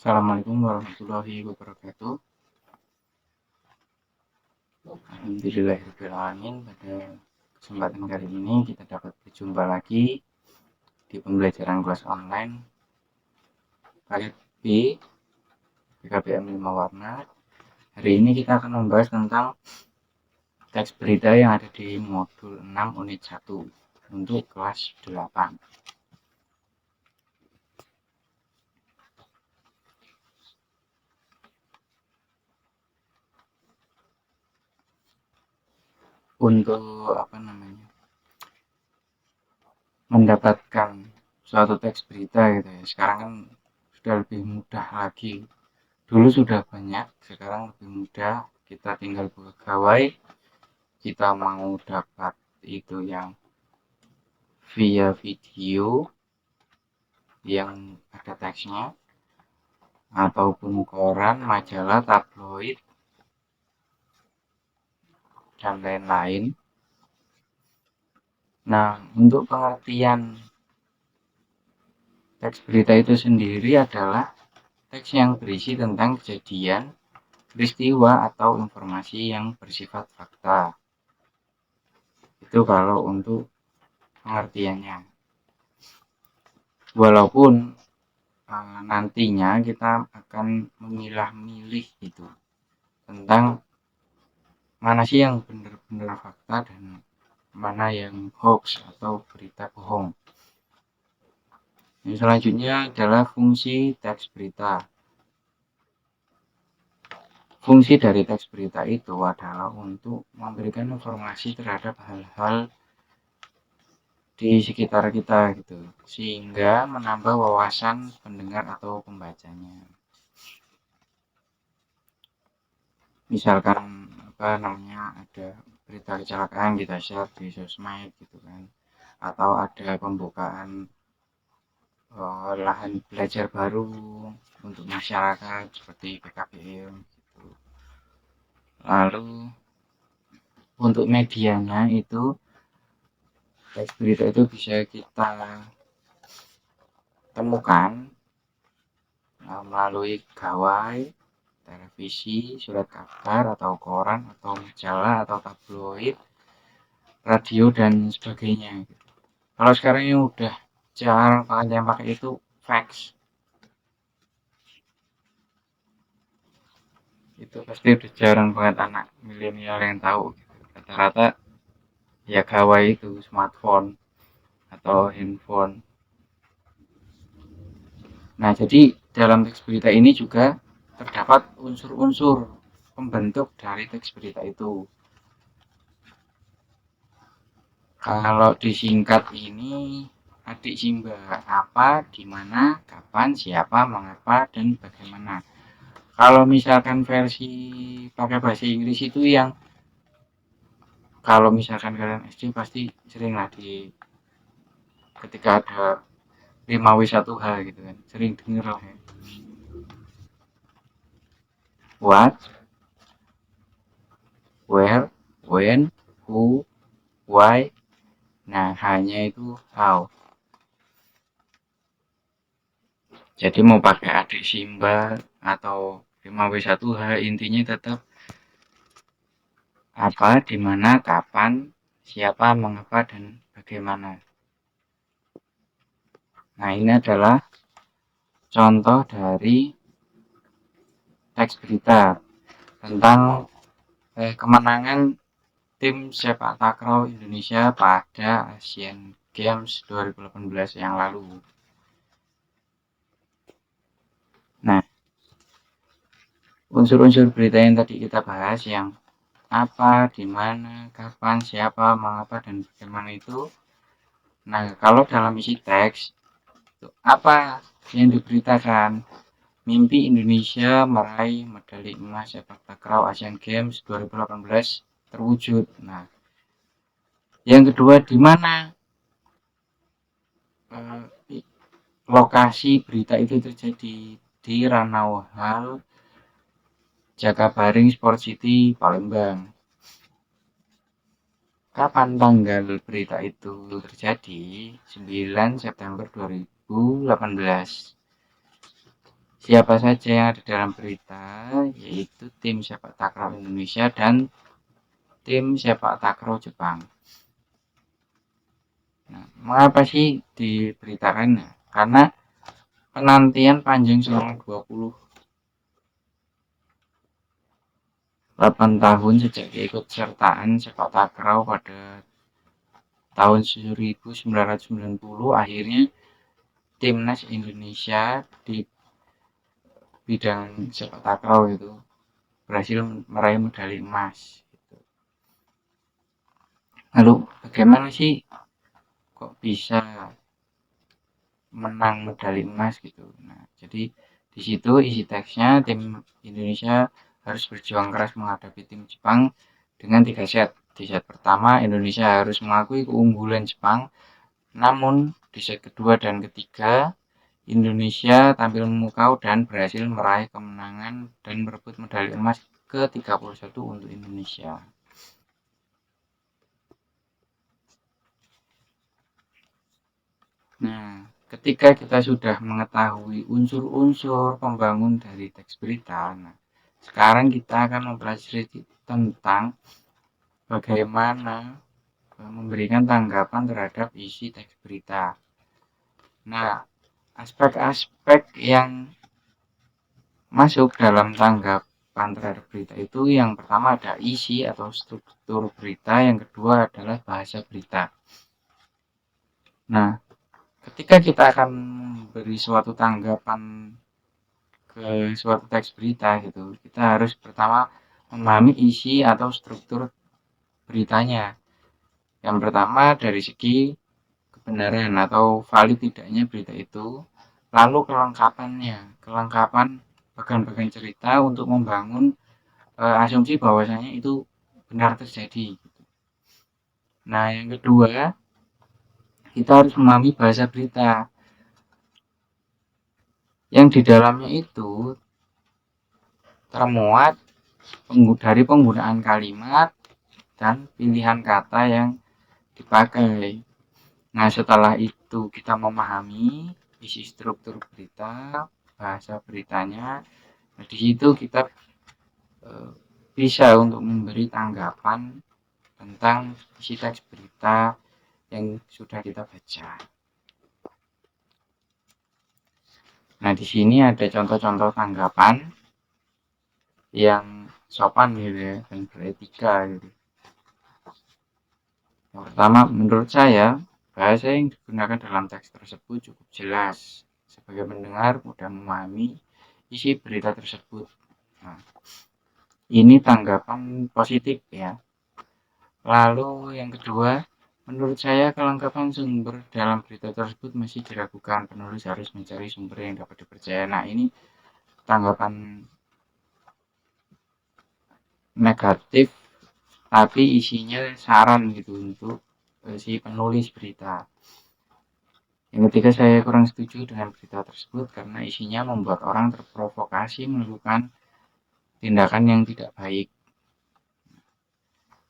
Assalamualaikum warahmatullahi wabarakatuh. Alhamdulillahirrahmanirrahim. Pada kesempatan kali ini kita dapat berjumpa lagi di pembelajaran kelas online paket B PKBM 5 warna. Hari ini kita akan membahas tentang teks berita yang ada di modul 6 unit 1 untuk kelas 8. Untuk mendapatkan suatu teks berita gitu ya, sekarang kan sudah lebih mudah lagi. Dulu sudah banyak, sekarang lebih mudah. Kita tinggal buka gawai, kita mau dapat itu yang via video yang ada teksnya, ataupun koran, majalah, tabloid, dan lain-lain. Nah, untuk pengertian teks berita itu sendiri adalah teks yang berisi tentang kejadian, peristiwa, atau informasi yang bersifat fakta. Itu kalau untuk pengertiannya. Walaupun nantinya kita akan memilah-milih gitu tentang mana sih yang benar-benar fakta dan mana yang hoax atau berita bohong. Yang selanjutnya adalah fungsi teks berita. Fungsi dari teks berita itu adalah untuk memberikan informasi terhadap hal-hal di sekitar kita gitu, sehingga menambah wawasan pendengar atau pembacanya. Misalkan ada berita kecelakaan kita share di sosmed gitu kan, atau ada pembukaan lahan belajar baru untuk masyarakat seperti PKBM gitu. Lalu untuk medianya itu teks berita itu bisa kita temukan melalui gawai, televisi, surat kabar atau koran atau majalah atau tabloid, radio dan sebagainya. Kalau sekarang yang udah jarang banget yang pakai itu fax. Itu pasti udah jarang banget anak milenial yang tahu. Rata-rata ya gawai itu smartphone atau handphone. Nah, jadi dalam teks berita ini juga terdapat unsur-unsur pembentuk dari teks berita itu. Kalau disingkat ini adik Simba, apa, di mana, kapan, siapa, mengapa, dan bagaimana. Kalau misalkan versi pakai bahasa Inggris itu yang kalau misalkan kalian SD pasti sering lah di ketika ada 5W1H gitu kan, sering denger lah ya. What, where, when, who, why. Nah, hanya itu how. Jadi mau pakai adik Simba atau 5W1H intinya tetap apa, di mana, kapan, siapa, mengapa, dan bagaimana. Nah, ini adalah contoh dari teks berita tentang kemenangan tim sepak takraw Indonesia pada Asian Games 2018 yang lalu. Nah, unsur-unsur berita yang tadi kita bahas yang apa, di mana, kapan, siapa, mengapa, dan bagaimana itu. Nah, kalau dalam isi teks, apa yang diberitakan? Mimpi Indonesia meraih medali emas sepak takraw Asian Games 2018 terwujud. Nah, yang kedua di mana lokasi berita itu terjadi? Di Ranau Hall, Jakabaring Sport City, Palembang. Kapan tanggal berita itu terjadi? 9 September 2018. siapa saja yang ada dalam berita, yaitu tim sepak takraw Indonesia dan tim sepak takraw Jepang. Nah, mengapa sih diberitakan? Nah, karena penantian panjang selama 28 tahun sejak keikutsertaan sepak takraw pada tahun 1990, akhirnya timnas Indonesia di bidang sepak takraw itu berhasil meraih medali emas. Lalu bagaimana sih kok bisa menang medali emas gitu? Nah, jadi di situ isi teksnya tim Indonesia harus berjuang keras menghadapi tim Jepang dengan 3 set. Di set pertama Indonesia harus mengakui keunggulan Jepang, namun di set kedua dan ketiga Indonesia tampil memukau dan berhasil meraih kemenangan dan merebut medali emas ke-31 untuk Indonesia. Nah, ketika kita sudah mengetahui unsur-unsur pembangun dari teks berita, nah, sekarang kita akan mempelajari tentang bagaimana memberikan tanggapan terhadap isi teks berita. Nah, aspek-aspek yang masuk dalam tanggapan terhadap berita itu yang pertama ada isi atau struktur berita, yang kedua adalah bahasa berita. Nah, ketika kita akan memberi suatu tanggapan ke suatu teks berita gitu, kita harus pertama memahami isi atau struktur beritanya. Yang pertama dari segi kebenaran atau valid tidaknya berita itu, lalu kelengkapan bagian-bagian cerita untuk membangun asumsi bahwasanya itu benar terjadi. Nah, yang kedua, kita harus memahami bahasa berita yang di dalamnya itu termuat dari penggunaan kalimat dan pilihan kata yang dipakai. Nah, setelah itu kita memahami isi struktur berita, bahasa beritanya. Nah, di situ kita bisa untuk memberi tanggapan tentang isi teks berita yang sudah kita baca. Nah, di sini ada contoh-contoh tanggapan yang sopan gitu ya, dan beretika gitu. Yang pertama, menurut saya, bahasa yang digunakan dalam teks tersebut cukup jelas. Sebagai pendengar mudah memahami isi berita tersebut. Nah, ini tanggapan positif ya. Lalu yang kedua, menurut saya kelengkapan sumber dalam berita tersebut masih diragukan. Penulis harus mencari sumber yang dapat dipercaya. Nah, ini tanggapan negatif tapi isinya saran gitu untuk si penulis berita. Yang ketiga, saya kurang setuju dengan berita tersebut karena isinya membuat orang terprovokasi melakukan tindakan yang tidak baik.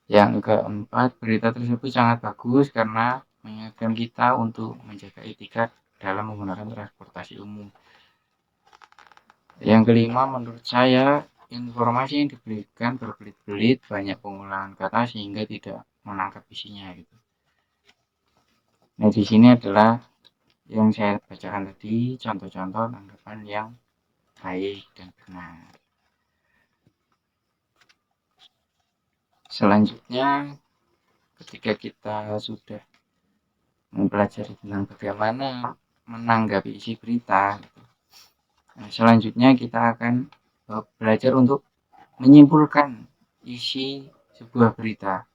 Yang keempat, berita tersebut sangat bagus karena mengingatkan kita untuk menjaga etika dalam menggunakan transportasi umum. Yang kelima, menurut saya informasi yang diberikan berbelit-belit, banyak pengulangan kata sehingga tidak menangkap isinya gitu. Nah, di sini adalah yang saya bacakan tadi, contoh-contoh tanggapan yang baik dan benar. Selanjutnya, ketika kita sudah mempelajari tentang bagaimana menanggapi isi berita, nah, selanjutnya kita akan belajar untuk menyimpulkan isi sebuah berita.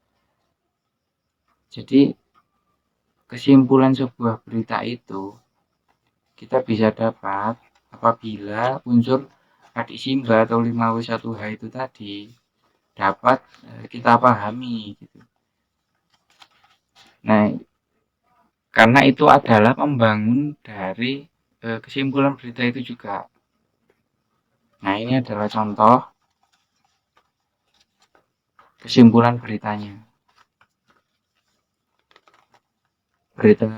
Jadi kesimpulan sebuah berita itu kita bisa dapat apabila unsur adik simba atau 5W1H itu tadi dapat kita pahami gitu. Nah, karena itu adalah pembangun dari kesimpulan berita itu juga. Nah, ini adalah contoh kesimpulan beritanya. Berita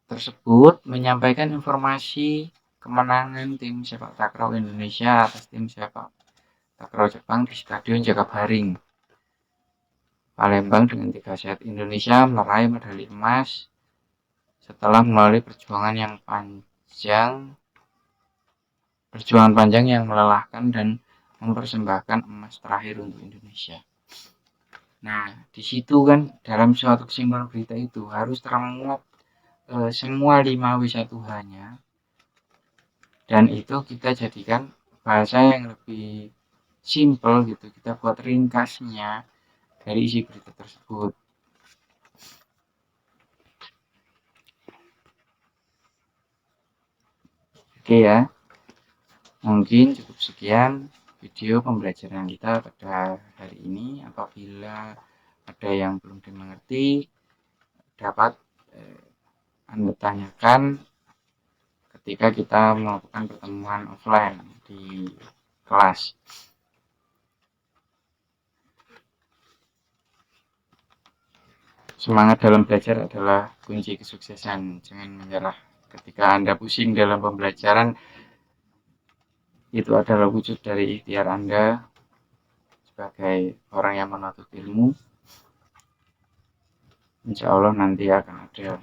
tersebut menyampaikan informasi kemenangan tim sepak takraw Indonesia atas tim sepak takraw Jepang di Stadion Jakabaring, Palembang dengan 3 set. Indonesia meraih medali emas setelah melalui perjuangan panjang yang melelahkan dan mempersembahkan emas terakhir untuk Indonesia. Nah, di situ kan dalam suatu kesimpulan berita itu harus termuat semua 5 W1H-nya, dan itu kita jadikan bahasa yang lebih simple gitu, kita buat ringkasnya dari isi berita tersebut. Oke ya, mungkin cukup sekian video pembelajaran kita pada hari ini. Apabila ada yang belum dimengerti, dapat Anda tanyakan ketika kita melakukan pertemuan offline di kelas. Semangat dalam belajar adalah kunci kesuksesan. Jangan menyerah ketika Anda pusing dalam pembelajaran. Itu adalah wujud dari ikhtiar Anda sebagai orang yang menuntut ilmu. Insya Allah nanti akan ada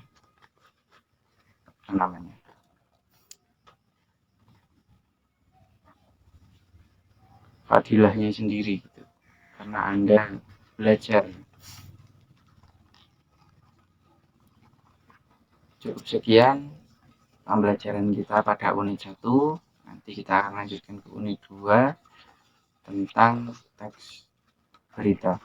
fadilahnya sendiri gitu, karena Anda belajar. Cukup sekian pembelajaran kita pada unit 1. Nanti kita akan lanjutkan ke unit 2 tentang teks berita.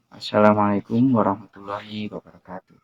Assalamualaikum warahmatullahi wabarakatuh.